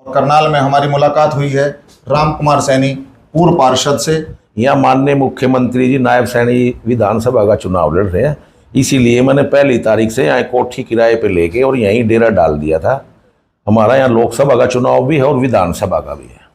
करनाल में हमारी मुलाकात हुई है राम कुमार सैनी पूर्व पार्षद से। यहाँ माननीय मुख्यमंत्री जी नायब सैनी विधानसभा का चुनाव लड़ रहे हैं, इसीलिए मैंने 1 तारीख से यहाँ कोठी किराए पे लेके और यहीं डेरा डाल दिया था। हमारा यहाँ लोकसभा का चुनाव भी है और विधानसभा का भी है।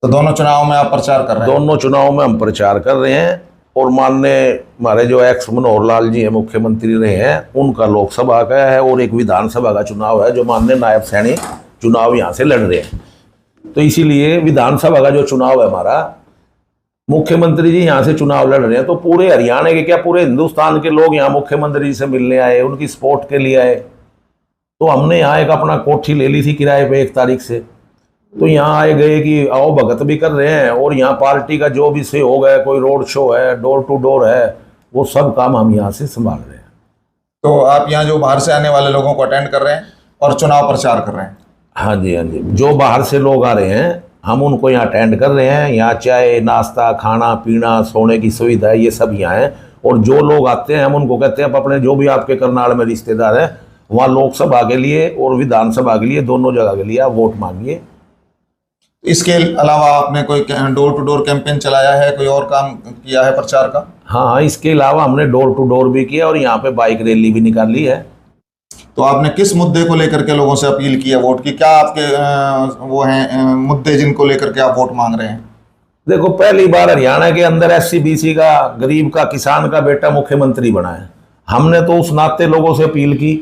तो दोनों चुनाव में आप प्रचार कर रहे हैं? दोनों चुनाव में हम प्रचार कर रहे हैं और माननीय हमारे जो एक्स मनोहर लाल जी है मुख्यमंत्री रहे हैं, उनका लोकसभा का है और एक विधानसभा का चुनाव है जो माननीय नायब सैनी चुनाव यहाँ से लड़ रहे हैं। तो इसीलिए विधानसभा का जो चुनाव है हमारा, मुख्यमंत्री जी यहाँ से चुनाव लड़ रहे हैं, तो पूरे हरियाणा के क्या पूरे हिंदुस्तान के लोग यहाँ मुख्यमंत्री जी से मिलने आए, उनकी सपोर्ट के लिए आए। तो हमने यहाँ एक अपना कोठी ले ली थी किराए पे 1 तारीख से, तो यहाँ आए गए कि आओ भगत भी कर रहे हैं और यहाँ पार्टी का जो भी सहयोग है, कोई रोड शो है, डोर टू डोर है, वो सब काम हम यहाँ से संभाल रहे हैं। तो आप यहाँ जो बाहर से आने वाले लोगों को अटेंड कर रहे हैं और चुनाव प्रचार कर रहे हैं? हाँ जी, हाँ जी, जो बाहर से लोग आ रहे हैं हम उनको यहाँ अटेंड कर रहे हैं। यहाँ चाय नाश्ता खाना पीना सोने की सुविधा है, ये सब यहाँ है। और जो लोग आते हैं हम उनको कहते हैं आप अपने जो भी आपके करनाल में रिश्तेदार हैं वहाँ लोकसभा के लिए और विधानसभा के लिए दोनों जगह के लिए आप वोट मांगिए। इसके अलावा आपने कोई डोर टू डोर कैंपेन चलाया है, कोई और काम किया है प्रचार का? हाँ, इसके अलावा हमने डोर टू डोर भी किया और यहाँ पे बाइक रैली भी निकाली है। तो आपने किस मुद्दे को लेकर के लोगों से अपील की है वोट की? क्या आपके वो हैं मुद्दे जिनको लेकर के आप वोट मांग रहे हैं? देखो, पहली बार हरियाणा के अंदर SC BC का गरीब का किसान का बेटा मुख्यमंत्री बना है। हमने तो उस नाते लोगों से अपील की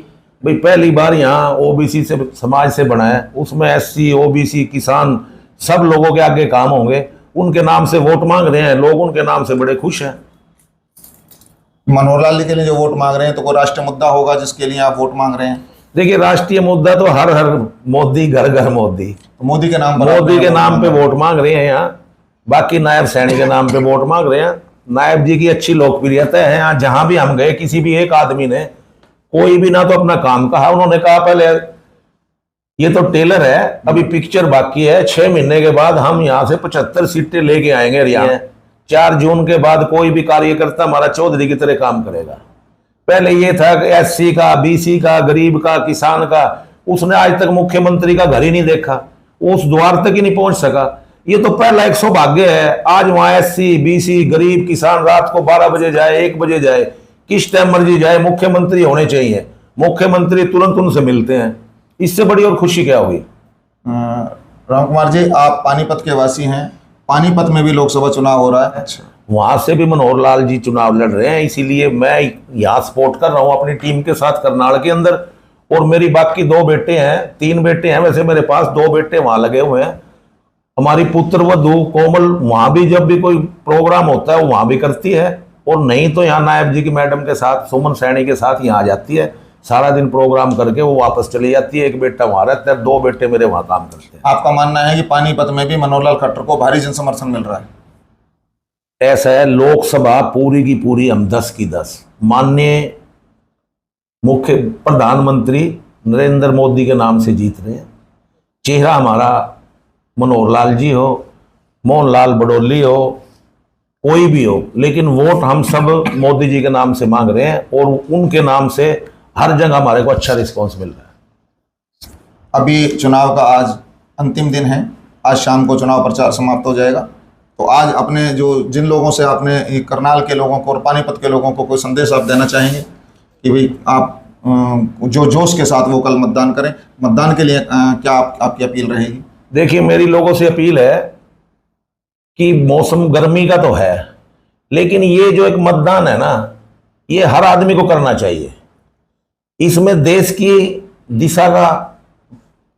भाई पहली बार यहाँ OBC से समाज से बना है, उसमें SC OBC किसान सब लोगों के आगे काम होंगे। उनके नाम से वोट मांग रहे हैं लोग, उनके नाम से बड़े खुश हैं। मनोहर लाल जी के लिए जो वोट मांग रहे हैं तो कोई राष्ट्रीय मुद्दा होगा जिसके लिए आप वोट मांग रहे हैं? देखिए, राष्ट्रीय मुद्दा तो हर हर मोदी घर घर मोदी, तो मोदी के नाम पे वोट मांग रहे हैं यहाँ। बाकी नायब सैनी के नाम पे वोट मांग रहे हैं। नायब जी की अच्छी लोकप्रियता है यहाँ। जहां भी हम गए किसी भी एक आदमी ने कोई भी ना तो अपना काम कहा, उन्होंने कहा पहले ये तो टेलर है, अभी पिक्चर बाकी है, 6 महीने के बाद हम यहाँ से 75 सीटें लेके आएंगे हरियाणा। 4 जून के बाद कोई भी कार्यकर्ता हमारा चौधरी की तरह काम करेगा। पहले ये था कि SC का BC का गरीब का किसान का, उसने आज तक मुख्यमंत्री का घर ही नहीं देखा, उस द्वार तक ही नहीं पहुंच सका। ये तो पहला एक सौभाग्य है। आज वहां SC BC गरीब किसान रात को 12 बजे जाए 1 बजे जाए किस टाइम मर्जी जाए, मुख्यमंत्री होने चाहिए। मुख्यमंत्री तुरंत उनसे मिलते हैं, इससे बड़ी और खुशी क्या होगी? राम कुमार जी, आप पानीपत के वासी हैं, पानीपत में भी लोकसभा चुनाव हो रहा है। अच्छा, वहां से भी मनोहर लाल जी चुनाव लड़ रहे हैं, इसीलिए मैं यहाँ सपोर्ट कर रहा हूँ अपनी टीम के साथ करनाल के अंदर। और मेरी बाकी 2 बेटे हैं, 3 बेटे हैं वैसे मेरे पास, 2 बेटे वहां लगे हुए हैं। हमारी पुत्र वधू कोमल वहां भी जब भी कोई प्रोग्राम होता है वो वहां भी करती है, और नहीं तो यहाँ नायब जी की मैडम के साथ सुमन सैनी के साथ यहाँ आ जाती है। सारा दिन प्रोग्राम करके वो वापस चली जाती है। 1 बेटा वहां रहता है, 2 बेटे मेरे वहां काम करते हैं। आपका मानना है कि पानीपत में भी मनोहर लाल खट्टर को भारी जन समर्थन मिल रहा है? ऐसा है, लोकसभा पूरी की पूरी हम 10 की 10 माननीय मुख्य प्रधानमंत्री नरेंद्र मोदी के नाम से जीत रहे हैं। चेहरा हमारा मनोहर लाल जी हो, मोहन लाल बडोली हो, कोई भी हो, लेकिन वोट हम सब मोदी जी के नाम से मांग रहे हैं और उनके नाम से हर जगह हमारे को अच्छा रिस्पॉन्स मिल रहा है। अभी चुनाव का आज अंतिम दिन है, आज शाम को चुनाव प्रचार समाप्त हो जाएगा। तो आज अपने जो जिन लोगों से आपने करनाल के लोगों को और पानीपत के लोगों को कोई संदेश आप देना चाहेंगे कि भाई आप जो जोश के साथ वो कल मतदान करें? मतदान के लिए क्या आपकी अपील रहेगी? देखिए, मेरी लोगों से अपील है कि मौसम गर्मी का तो है, लेकिन ये जो एक मतदान है ना, ये हर आदमी को करना चाहिए। इसमें देश की दिशा का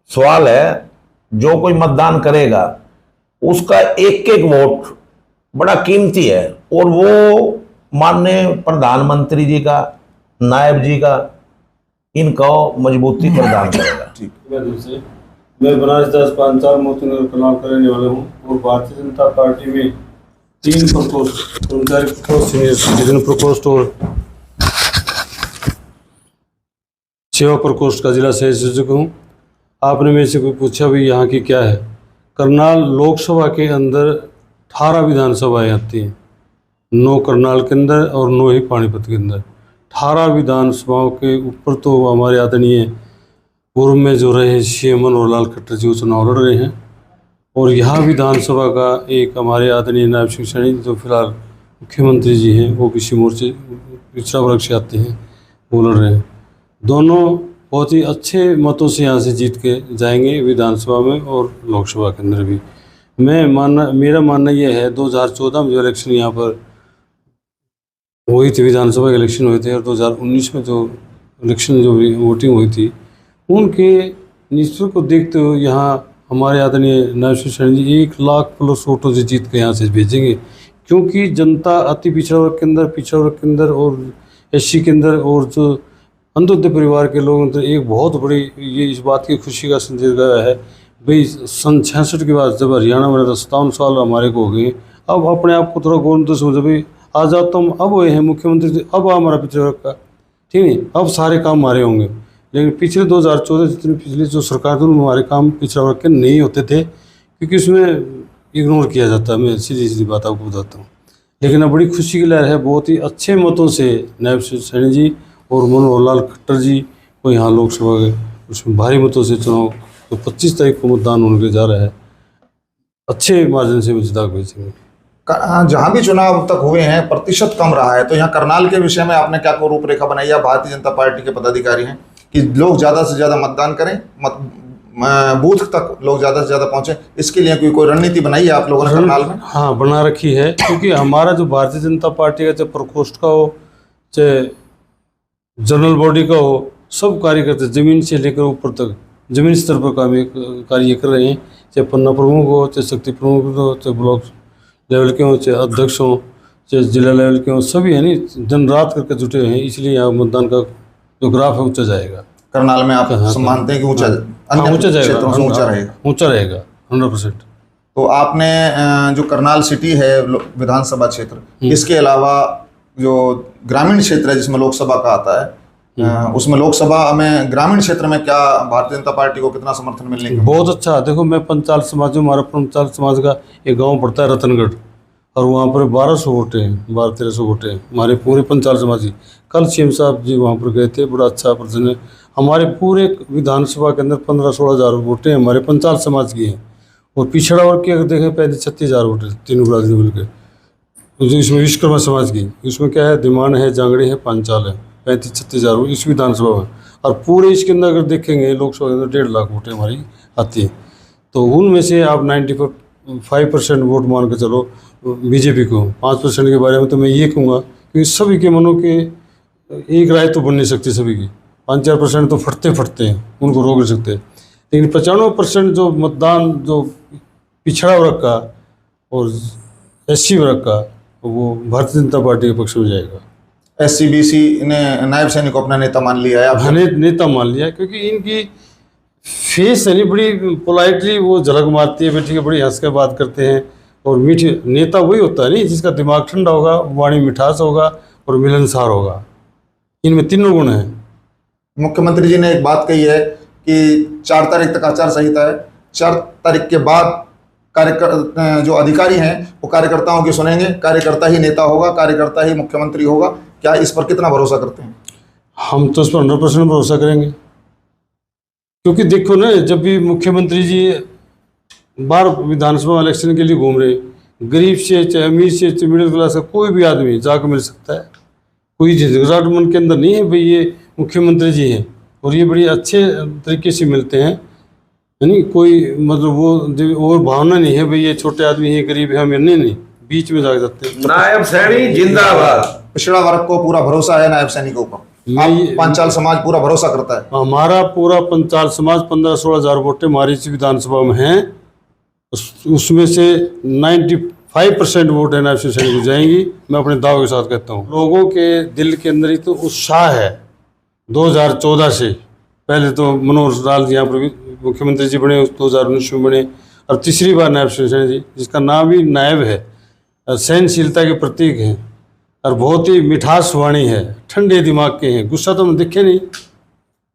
सवाल है। जो कोई मतदान करेगा उसका एक एक वोट बड़ा कीमती है और वो माननीय प्रधानमंत्री जी का, नायब जी का, इनको मजबूती प्रदान करेगा। मैं बनारस दास पांचाल मोतीनगर करनाल का रहने वाला हूँ और भारतीय जनता पार्टी में 3 प्रकोष्ठ, कर्मचारी प्रकोष्ठ, सीनियर सिटीजन प्रकोष्ठ और सेवा प्रकोष्ठ का जिला सह संयोजक हूँ। आपने मेरे से कोई पूछा भी यहाँ की क्या है? करनाल लोकसभा के अंदर 18 विधानसभाएं आती हैं, 9 करनाल के अंदर और 9 ही पानीपत के अंदर। 18 विधानसभाओं के ऊपर तो हमारे आदरणीय पूर्व में जो रहे CM मनोहर लाल खट्टर जी वो चुनाव लड़ रहे हैं। और यहाँ विधानसभा का एक हमारे आदरणीय नायब सिंह सैनी जो फिलहाल मुख्यमंत्री जी हैं, OBC मोर्चे पिछड़ा वर्ग से आते हैं, वो लड़ रहे हैं। दोनों बहुत ही अच्छे मतों से यहाँ से जीत के जाएंगे विधानसभा में और लोकसभा के अंदर भी। मेरा मानना यह है 2014 में जो इलेक्शन यहाँ पर हुई थी, विधानसभा के इलेक्शन हुए थे, और 2019 में जो इलेक्शन जो वोटिंग हुई थी, उनके नेतृत्व को देखते हुए यहाँ हमारे आदरणीय नायब सिंह सैनी जी 1 लाख प्लस वोटों से जीत के यहाँ से भेजेंगे। क्योंकि जनता अति पिछड़ा वर्ग के अंदर और SC के अंदर और जो अंत्योदय परिवार के लोगों ने एक बहुत बड़ी ये इस बात की खुशी का संदेश गया है भाई, सन 66 के बाद जब हरियाणा में 57 साल हमारे को हो गए, अब अपने आप को थोड़ा गौर तो समझो भाई, आ जाओ तुम, अब हुए हैं मुख्यमंत्री, अब हमारा पिछड़े वर्ग का, ठीक है, अब सारे काम हमारे होंगे। लेकिन पिछले 2014 जितनी पिछली जो सरकार थी उनमें हमारे काम पिछड़ा वर्ग के नहीं होते थे, क्योंकि उसमें इग्नोर किया जाता है। मैं सीधी बात आपको बताता हूँ। लेकिन अब बड़ी खुशी की लहर है, बहुत ही अच्छे मतों से नायब सिंह सैनी जी और मनोहर लाल खट्टर जी को यहाँ लोकसभा के उसमें भारी मतों से चुनाव, तो 25 तारीख को मतदान होने जा रहा है, अच्छे मार्जिन से जिता भेजेंगे। जहाँ भी चुनाव अब तक हुए हैं प्रतिशत कम रहा है, तो यहाँ करनाल के विषय में आपने क्या को रूपरेखा बनाई है? भारतीय जनता पार्टी के पदाधिकारी हैं कि लोग ज़्यादा से ज़्यादा मतदान करें, बूथ तक लोग ज़्यादा से ज़्यादा पहुँचे, इसके लिए कोई रणनीति बनाई है आप लोगों ने करनाल में? हाँ, बना रखी है, क्योंकि हमारा जो भारतीय जनता पार्टी का चाहे प्रकोष्ठ का हो चाहे जनरल बॉडी का हो, सब कार्यकर्ता जमीन से लेकर ऊपर तक जमीन स्तर पर कार्य कर रहे हैं, चाहे पन्ना प्रमुख हो, चाहे शक्ति प्रमुख हो, चाहे ब्लॉक लेवल के हों, चाहे अध्यक्ष हों, चाहे जिला लेवल के हों, सभी है नहीं दिन रात करके जुटे हुए हैं। इसलिए यहाँ मतदान का जो ग्राफ है ऊंचा जाएगा। करनाल में आप मानते हैं कि ऊंचा जाएगा, ऊंचा रहेगा 100%। तो आपने जो करनाल सिटी है विधानसभा क्षेत्र, इसके अलावा जो ग्रामीण क्षेत्र है जिसमें लोकसभा का आता है, उसमें लोकसभा में ग्रामीण क्षेत्र में क्या भारतीय जनता पार्टी को कितना समर्थन मिलने का? बहुत अच्छा। देखो, मैं पंचाल समाज जो हमारा पंचाल समाज का एक गांव पड़ता है रतनगढ़, और वहाँ पर 1200 वोटे हैं, 1200-1300 वोटे हैं हमारे पूरे पंचाल समाज की। कल CM साहब जी वहाँ पर गए थे, बड़ा अच्छा प्रदर्शन है। हमारे पूरे विधानसभा के अंदर 15-16 हज़ार वोटे हमारे पंचाल समाज की हैं, और पिछड़ा वर्ग की अगर देखें 35-36 हज़ार वोटे, तीनों बिरादरी मिलकर। जो इसमें विश्वकर्मा समाज की, इसमें क्या है, दिमाग है, जांगड़े है, पांचाल है, 35-36 हज़ार इस विधानसभा में। और पूरे इसके अंदर अगर देखेंगे लोकसभा के अंदर 1.5 लाख वोटें हमारी आती है। तो उनमें से आप 95% वोट मान के चलो BJP को। 5% के बारे में तो मैं ये कहूँगा, क्योंकि सभी के मनों के एक राय तो बन नहीं सकती, सभी की 5-4% तो फटते हैं, उनको रोक नहीं सकते। लेकिन 95% जो मतदान जो पिछड़ा वर्ग का और SC वर्ग का, वो भारतीय जनता पार्टी के पक्ष में जाएगा। SC-BC ने नायब सैनी को अपना नेता मान लिया है? आपने नेता मान लिया, क्योंकि इनकी फेस है नहीं, बड़ी पोलाइटली वो झलक मारती है, बेटी के बड़ी हंस के बात करते हैं। और मीठे नेता वही होता है नहीं जिसका दिमाग ठंडा होगा, वाणी मिठास होगा और मिलनसार होगा। इनमें तीनों गुण हैं। मुख्यमंत्री जी ने एक बात कही है कि 4 तारीख तक आचार संहिता है, 4 तारीख के बाद कार्यकर्ता जो अधिकारी हैं वो कार्यकर्ताओं की सुनेंगे, कार्यकर्ता ही नेता होगा, कार्यकर्ता ही मुख्यमंत्री होगा। क्या इस पर कितना भरोसा करते हैं? हम तो इस पर 100% भरोसा करेंगे, क्योंकि देखो ना, जब भी मुख्यमंत्री जी बार विधानसभा इलेक्शन के लिए घूम रहे, गरीब से चाहे अमीर से चाहे मिडिल क्लास का कोई भी आदमी जाकर मिल सकता है। कोई झिझक मन के अंदर नहीं है भाई ये मुख्यमंत्री जी हैं, और ये बड़ी अच्छे तरीके से मिलते हैं, यानी कोई मतलब वो और भावना नहीं है भाई ये छोटे आदमी है, गरीब है, हमें नहीं, बीच में जाके जाते हैं। नायब सैनी जिंदाबाद। पिछड़ा वर्ग को पूरा भरोसा है नायब सैनी के ऊपर? पंचाल समाज पूरा भरोसा करता है? हमारा पूरा पंचाल समाज 15-16 हज़ार वोटे हमारी इस विधानसभा में हैं, उसमें से 95% वोट है नायब सैनी को जाएंगी। मैं अपने दावे के साथ कहता हूँ, लोगों के दिल के अंदर ही तो उत्साह है। 2014 से पहले तो मनोहर लाल जी यहाँ पर मुख्यमंत्री जी बने, 2019 में बने, और तीसरी बार नायब सैनी जी, जिसका नाम ही नायब है, सहनशीलता के प्रतीक हैं, और बहुत ही मिठास वाणी है, ठंडे दिमाग के हैं, गुस्सा तो हम दिखे नहीं।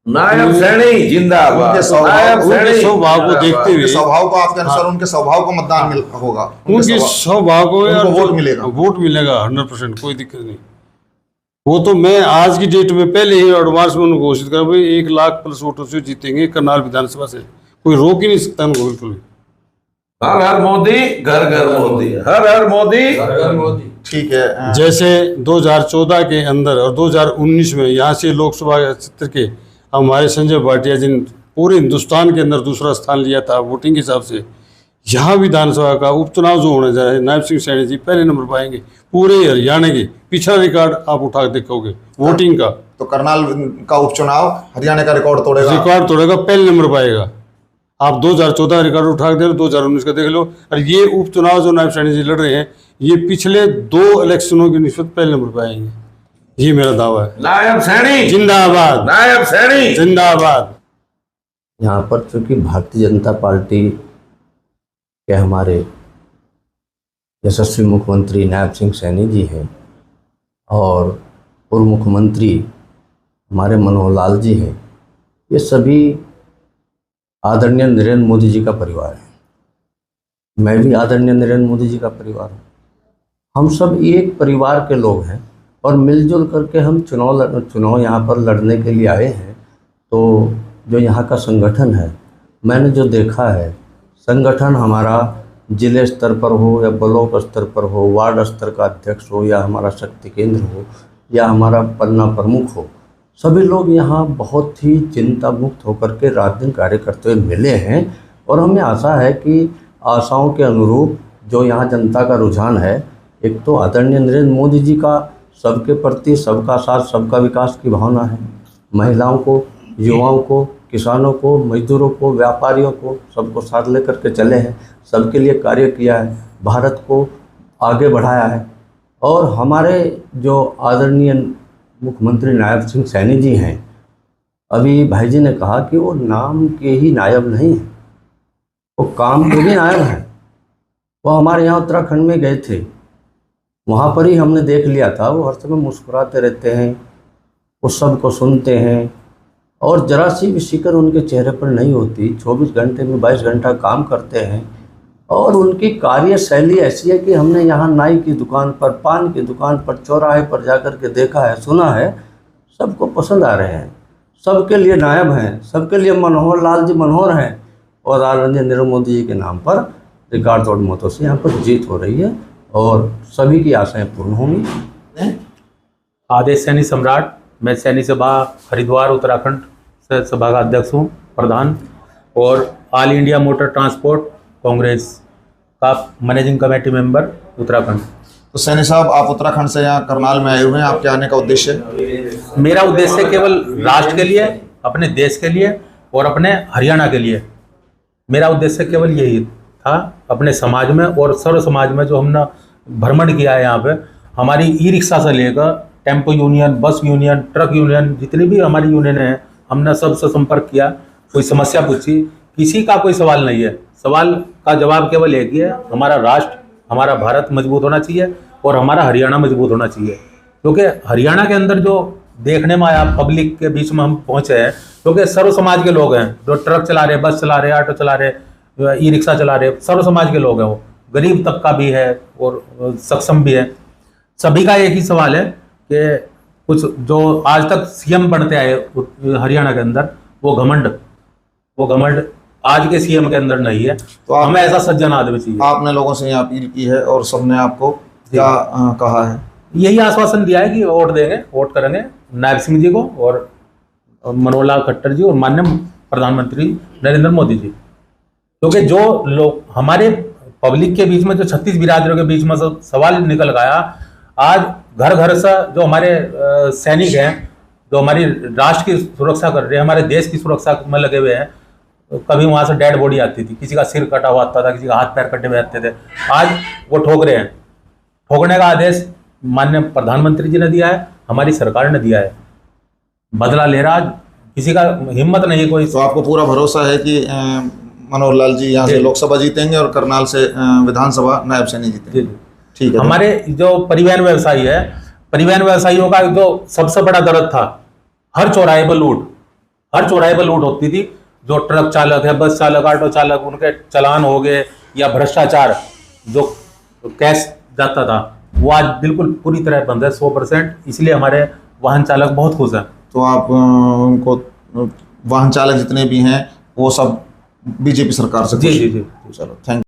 नायब सैनी जिंदाबाद। उनके स्वभाव को देखते हुए, स्वभाव को आपके अनुसार उनके स्वभाव को मतदान होगा, उनके स्वभाव को वोट मिलेगा 100%, कोई दिक्कत नहीं। वो तो मैं आज की डेट में पहले ही एडवांस में उनको घोषित कर भाई 1 लाख प्लस वोटों से जीतेंगे करनाल विधानसभा से, कोई रोक ही नहीं सकता उनको बिल्कुल। हर हर मोदी, घर घर मोदी, हर हर मोदी, घर घर मोदी। ठीक है। जैसे 2014 के अंदर और 2019 में यहाँ से लोकसभा क्षेत्र के हमारे संजय भाटिया जिन पूरे हिंदुस्तान के अंदर दूसरा स्थान लिया था वोटिंग के हिसाब से, यहाँ विधानसभा का उपचुनाव जो होने जा रहा है नायब सिंह सैनी जी पहले नंबर पाएंगे। पूरे हरियाणा के पिछला रिकॉर्ड आप उठा के देखोगे वोटिंग का, तो करनाल का उपचुनाव हरियाणा का रिकॉर्ड तोड़ेगा, रिकॉर्ड तोड़ेगा, पहले नंबर पाएगा। आप 2014 रिकॉर्ड उठा के देख लो, 2019 का देख लो। और ये उपचुनाव जो नायब सैनी जी लड़ रहे हैं ये पिछले 2 इलेक्शनों की निस्बत पहले नंबर पे आएंगे, ये मेरा दावा है। नायब सैनी जिंदाबाद, नायब सैनी जिंदाबाद। यहाँ पर चूँकि भारतीय जनता पार्टी के हमारे यशस्वी मुख्यमंत्री नायब सिंह सैनी जी हैं और पूर्व मुख्यमंत्री हमारे मनोहर लाल जी हैं, ये सभी आदरणीय नरेंद्र मोदी जी का परिवार है। मैं भी आदरणीय नरेंद्र मोदी जी का परिवार हूँ। हम सब एक परिवार के लोग हैं और मिलजुल करके हम चुनाव यहाँ पर लड़ने के लिए आए हैं। तो जो यहाँ का संगठन है, मैंने जो देखा है, संगठन हमारा जिले स्तर पर हो या ब्लॉक स्तर पर हो, वार्ड स्तर का अध्यक्ष हो या हमारा शक्ति केंद्र हो या हमारा पन्ना प्रमुख हो, सभी लोग यहाँ बहुत ही चिंता मुक्त होकर के रात दिन कार्य करते हुए मिले हैं। और हमें आशा है कि आशाओं के अनुरूप जो यहाँ जनता का रुझान है, एक तो आदरणीय नरेंद्र मोदी जी का सबके प्रति सबका साथ सबका विकास की भावना है, महिलाओं को, युवाओं को, किसानों को, मजदूरों को, व्यापारियों को, सबको साथ लेकर के चले हैं, सबके लिए कार्य किया है, भारत को आगे बढ़ाया है। और हमारे जो आदरणीय मुख्यमंत्री नायब सिंह सैनी जी हैं, अभी भाई जी ने कहा कि वो नाम के ही नायब नहीं हैं, वो काम के भी नायब हैं। वो हमारे यहाँ उत्तराखंड में गए थे, वहाँ पर ही हमने देख लिया था, वो हर समय मुस्कुराते रहते हैं, वो सबको सुनते हैं और जरा सी भी शिकन उनके चेहरे पर नहीं होती। 24 घंटे में 22 घंटा काम करते हैं और उनकी कार्यशैली ऐसी है कि हमने यहाँ नाई की दुकान पर, पान की दुकान पर, चौराहे पर जाकर के देखा है, सुना है, सबको पसंद आ रहे हैं, सबके लिए नायब हैं, सबके लिए मनोहर लाल जी मनोहर हैं। और आदरणीय नरेंद्र मोदी जी के नाम पर रिकॉर्ड तोड़ मतों से यहाँ पर जीत हो रही है और सभी की आशाएं पूर्ण होंगी। आदेश सैनी सम्राट, मैं सैनी सभा हरिद्वार उत्तराखंड से सभा का अध्यक्ष हूँ, प्रधान, और all India motor transport Congress का मैनेजिंग कमेटी मेंबर उत्तराखंड। तो सैनी साहब, आप उत्तराखंड से यहाँ करनाल में आए हुए हैं, आपके आने का उद्देश्य? मेरा उद्देश्य केवल राष्ट्र के लिए, अपने देश के लिए और अपने हरियाणा के लिए, मेरा उद्देश्य केवल यही था। अपने समाज में और सर्व समाज में जो हमने भ्रमण किया है यहाँ पे, हमारी ई रिक्शा से लेकर टेम्पो यूनियन, बस यूनियन, ट्रक यूनियन, जितनी भी हमारी यूनियन है, हमने सबसे संपर्क किया, कोई समस्या पूछी, किसी का कोई सवाल नहीं है। सवाल का जवाब केवल एक ही है, हमारा राष्ट्र, हमारा भारत मजबूत होना चाहिए और हमारा हरियाणा मजबूत होना चाहिए। क्योंकि हरियाणा के अंदर जो देखने में आया, पब्लिक के बीच में हम पहुंचे हैं, क्योंकि सर्व समाज के लोग हैं, जो ट्रक चला रहे, बस चला रहे, ऑटो चला रहे, ई रिक्शा चला रहे, सर्व समाज के लोग हैं। वो गरीब तबका भी है और सक्षम भी है। सभी का एक ही सवाल है कि कुछ जो आज तक सीएम बनते आए हरियाणा के अंदर, वो घमंड आज के सीएम के अंदर नहीं है। तो हमें ऐसा सज्जन आदमी चाहिए। आपने लोगों से यहाँ अपील की है और सबने आपको क्या कहा है? यही आश्वासन दिया है कि वोट देंगे, वोट करेंगे नायब सिंह जी को और मनोहर लाल खट्टर जी और माननीय प्रधानमंत्री नरेंद्र मोदी जी। क्योंकि जो लोग हमारे पब्लिक के बीच में, जो 36 बिरादरियों के बीच में सवाल निकल गया, आज घर घर से जो हमारे सैनिक हैं, जो हमारी राष्ट्र की सुरक्षा कर रहे हैं, हमारे देश की सुरक्षा में लगे हुए हैं, कभी वहाँ से डेड बॉडी आती थी, किसी का सिर कटा हुआ आता था, किसी का हाथ पैर कटे हुए आते थे, आज वो ठोक रहे हैं। ठोकने का आदेश माननीय प्रधानमंत्री जी ने दिया है, हमारी सरकार ने दिया है, बदला ले रहा, आज किसी का हिम्मत नहीं कोई। तो आपको पूरा भरोसा है कि मनोहर लाल जी यहाँ से लोकसभा जीतेंगे और करनाल से विधानसभा नायब सैनी जीतेंगे? ठीक है। हमारे जो परिवहन व्यवसायी है, परिवहन व्यवसायियों का जो सबसे बड़ा दर्द था, हर चौराहे पर लूट होती थी। जो ट्रक चालक है, बस चालक, ऑटो चालक, उनके चालान हो गए या भ्रष्टाचार, जो कैश जाता था, वो आज बिल्कुल पूरी तरह बंद है 100%। इसलिए हमारे वाहन चालक बहुत खुश हैं। तो आप उनको वाहन चालक जितने भी हैं वो सब बीजेपी सरकार से जी खुश जी हैं? जी। चलो, थैंक